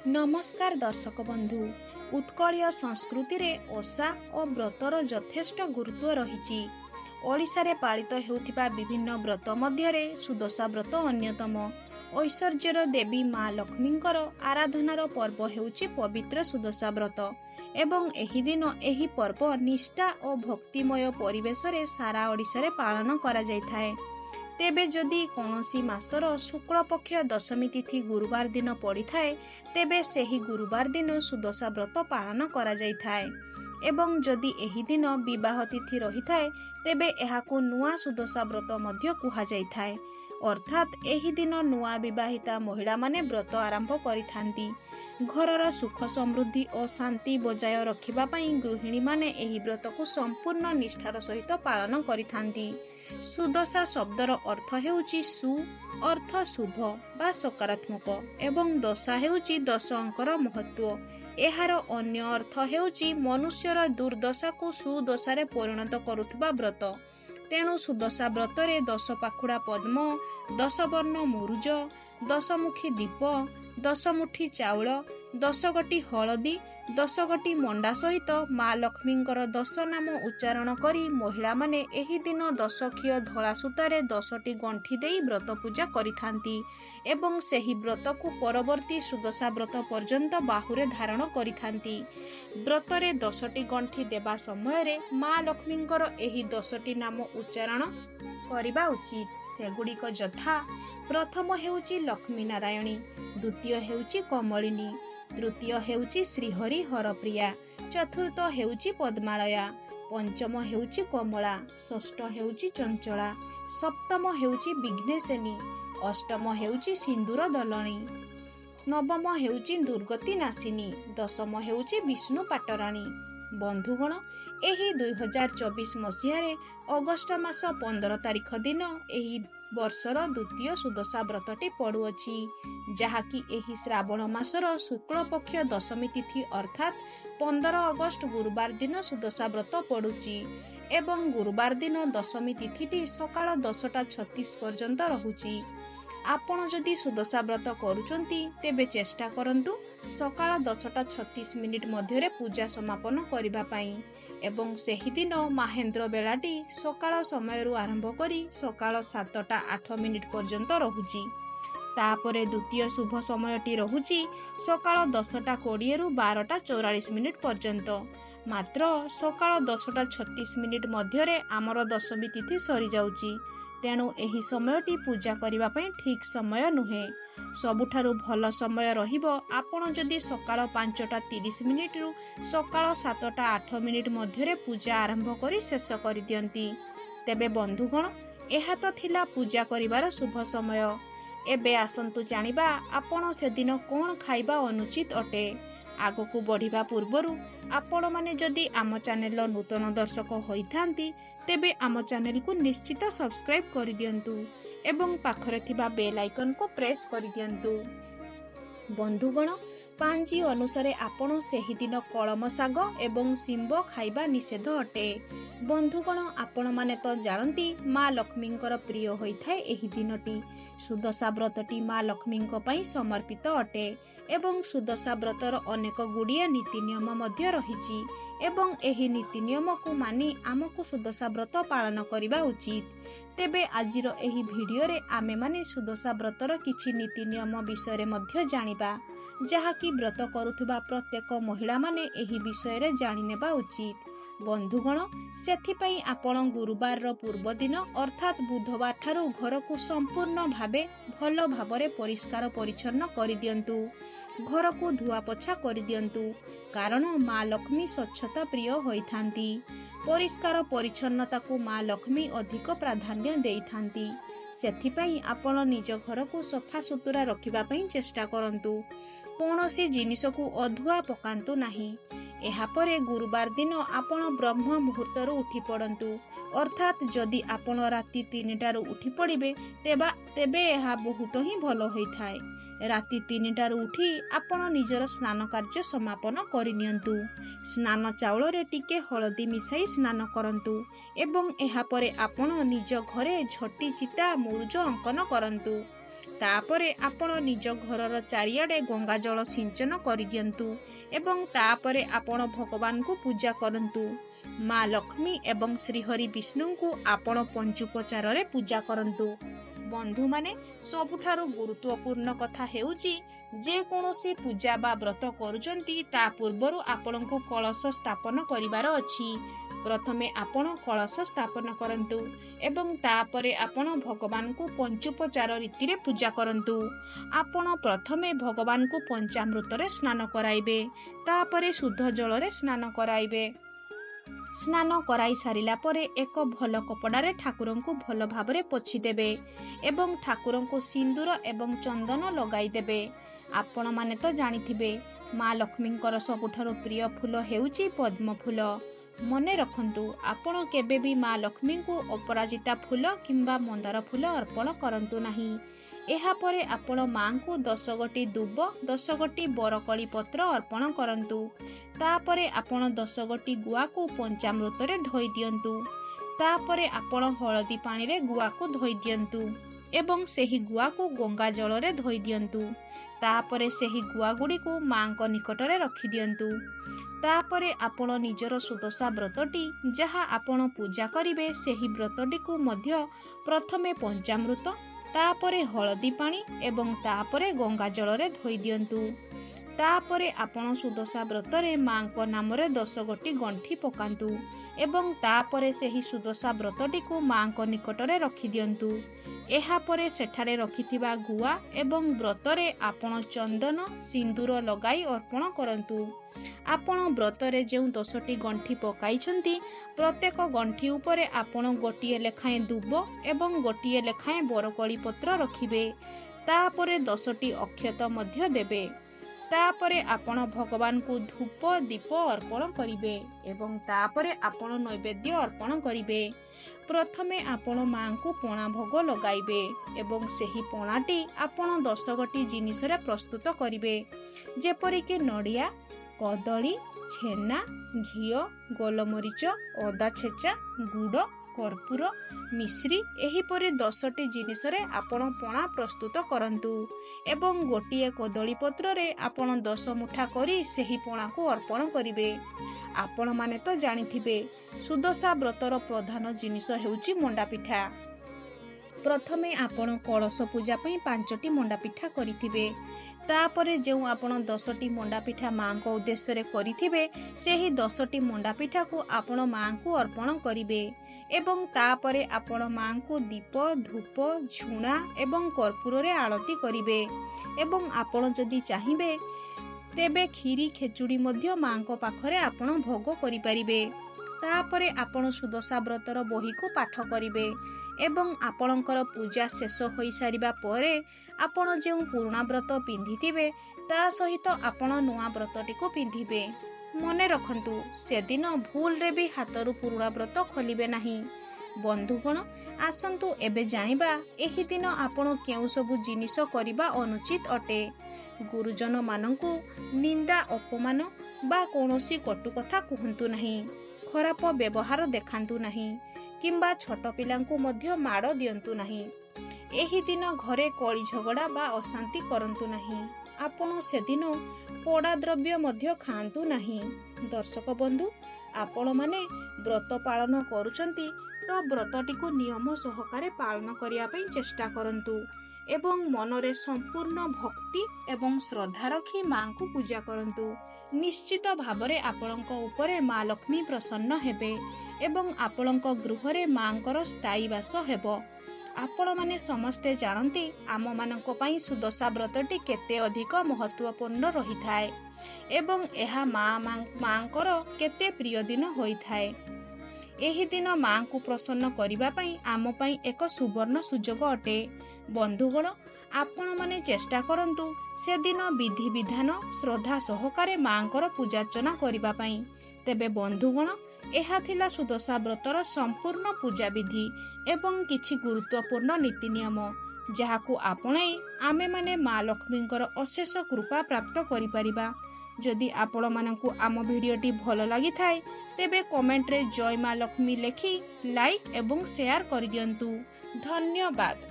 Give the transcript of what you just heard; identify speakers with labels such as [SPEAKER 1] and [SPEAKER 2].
[SPEAKER 1] नमस्कार दर्शक बंधु। उत्कलीय संस्कृति रे ओषा और व्रतर यथेष्ट गुरुत्व रही। ओडिशा रे पालित हेउथिबा विभिन्न व्रत मध्यरे सुदशा व्रत अन्यतम। ऐश्वर्यर देवी माँ लक्ष्मींकर आराधनार पर्व हेउची पवित्र सुदशा व्रत एवं एही दिन एही पर्व निष्ठा और भक्तिमय परिवेश रे सारा ओडिशा रे पालन करा जायथाय। तेबे जदि कौनसी मासर शुक्ल पक्ष दशमी तिथि गुरुवार दिन पड़ी थाए तेबे सेही गुरुवार दिन सुदशा व्रत पालन करा जायथाय एवं जदि एही दिन विवाह तिथि रही थाए तेबे एहाकु नुआ सुदशा व्रत मध्य कुहा जायथाय। अर्थात एही दिन नुआ विवाहिता महिला माने व्रत आरंभ करिथांती। घरर सुख समृद्धि और शांति बजाय रखिबा पई गृहिणी माने एही व्रत को संपूर्ण निष्ठार सहित पालन करिथांती। सुदशा शब्दर अर्थ हेउची सु अर्थ शुभ बा सकारात्मक एवं दशा हेउची 10 अंकर महत्व। एहार अन्य अर्थ हेउची मनुष्यर दुर्दशा को सुदशारे परिणत करुथबा व्रत। तेणु सुदशा व्रतरे 10 पाखुड़ा पद्म, 10 वर्ण मुरुज, 10 मुखी दीप, 10 मुठी चाउल, 10 गोटी हलदी, 10 गोटी मंडा सहित माँ लक्ष्मींकर 10 नाम उच्चारण करी महिला माने एही दिन 10 खिय धला सूतारे 10टी गंठी देई व्रत पूजा करिथांती एवं सेही व्रत को परवर्ती सुदशा व्रत पर्यंत बाहुरे धारण करिथांती। व्रतरे 10टी गंठी देबा समय रे माँ लक्ष्मींकर एही 10टी नाम उच्चारण करिबा उचित। सेगुड़िक यथा प्रथम हेउची लक्ष्मीनारायणी, द्वितीय हेउची कमलिनी, तृतीय हेउची श्रीहरि हरप्रिया, चतुर्थ हेउची पद्मालया, पंचम हेउची कमला, षष्ठ हेउची चंचला, सप्तम हेउची विघ्नेशनी, अष्टम हेउची सिंदूर दलणी, नवम हेउची दुर्गति नाशिनी, दशम हेउची विष्णु पाटराणी। बंधुगण, एही 2024 मसीहारे अगस्ट मास 15 तारिख दिन एही वर्षर द्वितीय सुदशा व्रतटी पड़ुअछि, जहाँकि एही श्रावण मासर शुक्ल पक्ष दशमी तिथि अर्थात 15 अगस्ट गुरुवार दिन सुदशा व्रत पड़ुछि एवं गुरुवार दिन दशमी तिथिटी सकाळ 10:36 पर्यंत रहुछि। आपण जदि सुदशा व्रत करूचंती तेबे चेष्टा करंतु सकाळ 10:36 मध्यरे पूजा समापन करिबा पई एवं सेही दिन महेंद्र बेलाटी सकाळ समयरु आरंभ करी सकाळ 7:08 पर्यंत रहुछि। तापरे द्वितीय शुभ समयटी रहुछि सकाळ 10:20 रु 12:44 पर्यंत। मात्र सकाळ 10:36 मध्यरे आमर दशमी तिथि सरी जाउछि, तेणु एही समयटी पूजा करिबा पई ठीक समय नुहे। सबुठारु भल समय रहिबो आपण जदि सकाळ 5:30 रु सकाळ 7:08 मध्यरे पूजा आरंभ करी शेष करि दियंती। तेबे बंधुगण, एहा तो थिला पूजा करिवार शुभ समय। एबे आसंतु जानिबा आपण से दिन कोन खाइबा अनुचित अटे। आगकू बढ़िबा पूर्वरु आपण माने जदि आम चैनल नूतन दर्शक होइथांती तेबे आम चैनल को निश्चित सब्सक्राइब करि दियंतु एवं पाखरे थिबा बेल आइकन को प्रेस करि दियंतु। बंधुगण, पांजी अनुसारे आपण सेही दिन कलम शाग एवं सिंब खाइबा निषेध अटे। बंधुगण, आपण माने तो जानती माँ लक्ष्मींकर प्रिय होइथाय एही दिनटी। सुदशा व्रतटी माँ लक्ष्मींक पई समर्पित अटे एवं सुदशा व्रतर अनेक गुड़िया नीति नियम मध्य रहिछि एवं एही नीति नियम को मानि आमको सुदशा व्रत पालन करिबा उचित। तेबे आजिर एही भिडियो रे आमे माने सुदशा व्रतर किछि नीति नियम विषय रे मध्य जानिबा, जहाँकि व्रत करुथुबा प्रत्येक महिला माने एही विषय रे जानि नेबा उचित। बंधुगण, सेथिपई आपण गुरुवार रो पूर्व दिन अर्थात बुधवार ठारू घर को संपूर्ण भावे भल भावरे परिष्कार परिच्छन्न करि दियंतु। घर को धुआ पोछा करि दियंतु, कारण माँ लक्ष्मी स्वच्छता प्रिय होइथांती। परिष्कार परिच्छन्नता को माँ लक्ष्मी अधिक प्राधान्य देइथांती। सेथिपई आपण निज घर को सफा सुतुरा रखिबा पई चेष्टा करंतु। कोनोसी जिनिस को अधुआ पकांतु नाही। एहापरे गुरुवार दिन आपण ब्रह्म मुहूर्तरु उठी पड़ंतु, अर्थात जदि आपण राति 3टारु उठी पड़िबे तेबे एहा बहुत ही भलो होइथाय। राति 3टारु उठी आपण निजर स्नान कार्य समापन करिनियंतु। स्नान चाउल रे टिके हलदी मिसाई स्नान करंतु एवं एहापरे आपण निज घरे झटी चिता मुरुज अंकन करंतु। तापरे आपण निज घरर चारिआडे गंगा जल सिंचन करिदियंतु एवं तापरे आपण भगवान को पूजा करंतु। माँ लक्ष्मी एवं श्रीहरि विष्णु को आपण पंचोपचार रे पूजा करंतु। बंधु माने सबुठारु गुरुत्वपूर्ण कथा हेउची जे कोनोसी पूजा बा व्रत करूचंती ता पूर्वरु आपणको कलश स्थापन करिवार अछि। प्रथमे आपण कलश स्थापन करंतु एवं तापरे आपण भगवान को पंचोपचार रीति रे पूजा करंतु। आपण प्रथमे भगवान को पंचामृत रे स्नान कराइबे, तापरे शुद्ध जल रे स्नान कराइबे। स्नान कराई सारिला परे एक भल कपड़ारे ठाकुर को भल भावरे पोछि देबे एवं ठाकुर को सिंदूर एवं चंदन लगाई देबे। आपण माने तो जानिथिबे माँ लक्ष्मींकर सबुठारु प्रिय फूल हेउची पद्म फूल। मने रखंतु आपण केबे भी माँ लक्ष्मी को अपराजिता फूल किंबा मंदार फूल अर्पण करंतु नाही। एहा परे आपण माँ को 10 गोटी दुब 10 गोटी बरकली पत्र अर्पण करंतु। तापरे आपण 10 गोटी गुआ को पंचामृत रे धोई दियंतु। तापरे आपण हळदी पानी रे गुआ को धोई दियंतु एवं सेही गुआ को गंगा जल रे धोई दियंतु। तापरे सेही गुआ गुडी को माँ को निकट रे रखि दियंतु। तापरे आपण निजर सुदशा व्रतटी जहा आपण पूजा करिवे सेही व्रतटी को मध्य प्रथमे पंचामृत तापरे हळदी पानी एवं तापरे गंगा जल रे धोई दियंतु। तापरे आपण सुदशा व्रत रे माँ को नाम रे 10 गोटी गंठी पकांतु एवं तापरे सेही सुदशा व्रतटी को माँ को निकट रे रखि दियंतु। एहा परे सेठारे रखिथिबा गुआ एवं व्रत रे आपण चंदन सिंदूर लगाई अर्पण करंतु। आपण व्रत रे जेउ 10टी गंठी पकाइछंती प्रत्येक गंठी उपरे आपण गोटिए लेखाए दुब एवं गोटिए लेखाए बरकली पत्र रखिबे। तापरे 10टी अक्षत मध्य देबे। तापरे आपण भगवान को धूप दीप अर्पण करिवे एवं तापरे आपण नैवेद्य अर्पण करिवे। प्रथमे आपण माँ को पणा भोग लगाइबे एवं सेही पणाटी आपण 10 गोटी जिनिस रे प्रस्तुत करिवे जेपरि कि नडिया कदली छेना घिओ गोलमरीच अदा छेचा गुड़ कर्पूर मिश्री एहीपरि 10टी जिनिस रे आपण पणा प्रस्तुत करंतु एवं गोटिए कदली पत्र रे आपण 10 मुठा करी सेही पणा को अर्पण करिवे। आपण माने तो जानिथिबे सुदशा व्रतर प्रधान जिनिस हेउची मंडा पिठा। प्रथमे आपण कलश पूजा पई 5टी मंडा पिठा करिथिबे। तापरे जेउ आपण 10टी मंडा पिठा माँ को उद्देश्य रे करिथिबे सेही 10टी मंडा पिठा को आपण माँ को अर्पण करिवे एवं तापरे आपण माँ को दीप धूप झुणा एवं कर्पूर रे आरती करिवे एवं आपण जदि चाहिबे तेबे खीरी खेचुड़ी मध्य माँ को पाखरे आपण भोग करि परिबे। तापरे आपण सुदशा व्रतर बही को पाठ करिवे एवं आपणकर पूजा शेष होई सारिबा परे आपण जेउ पुराणा व्रत पिंधिथिबे ता सहित आपण नुआ व्रतटी को पिंधिबे। मने रखंतु से दिन भूल रे भी हाथरु पुराणा व्रत खोलिबे नाही। बंधुगण आसंतु एबे जानिबा एही दिन आपण केउ सब जिनिस करिबा अनुचित अटे। गुरुजन मानंकु निंदा अपमान बा कोनोसी कटु कथा कहंतु नाही, खराब व्यवहार देखांतु नाही किंबा छोट पिलांकु मध्य माड़ दियंतु नाही। एही दिन घरे कली झगड़ा बा अशांति करंतु नाही। आपण से दिन पोड़ा द्रव्य मध्य खांतु नाही। दर्शक बंधु आपण माने व्रत पालन करूचंती तो व्रतटी को नियम सहकारे पालन करिया पई चेष्टा करंतु एवं मनरे संपूर्ण भक्ति एवं श्रद्धा रखी माँ को पूजा करंतु। निश्चित भावरे आपणक उपरे माँ लक्ष्मी प्रसन्न हेबे एवं आपणक गृहरे माँकर स्थायी वास हेबो। आपण माने समस्ते जानती आम मानक पई सुदशा व्रतटी केते अधिक महत्वपूर्ण रही थाए एवं एहा माँकर केते प्रिय दिन होई थाए। एही दिन माँ को प्रसन्न करिबा पई आम पई एक सुवर्ण सुजोग अटे। बंधुगण आपण माने चेष्टा करंतु से दिन विधि विधान श्रद्धा सहकारे माँकर पूजार्चना करिबा पई। तेबे बंधुगण एहा थिला सुदशा व्रतर संपूर्ण पूजा विधि एवं किछि गुरुत्वपूर्ण नीति नियम जहाकू आपणाई आमे माने माँ लक्ष्मींकर अशेष कृपा प्राप्त करि परिबा। जदि आपण मानकु आम वीडियोटी भल लागि थाए तेबे कमेंट रे जय माँ लक्ष्मी लेखि लाइक एवं शेयर करि दियंतु। धन्यवाद।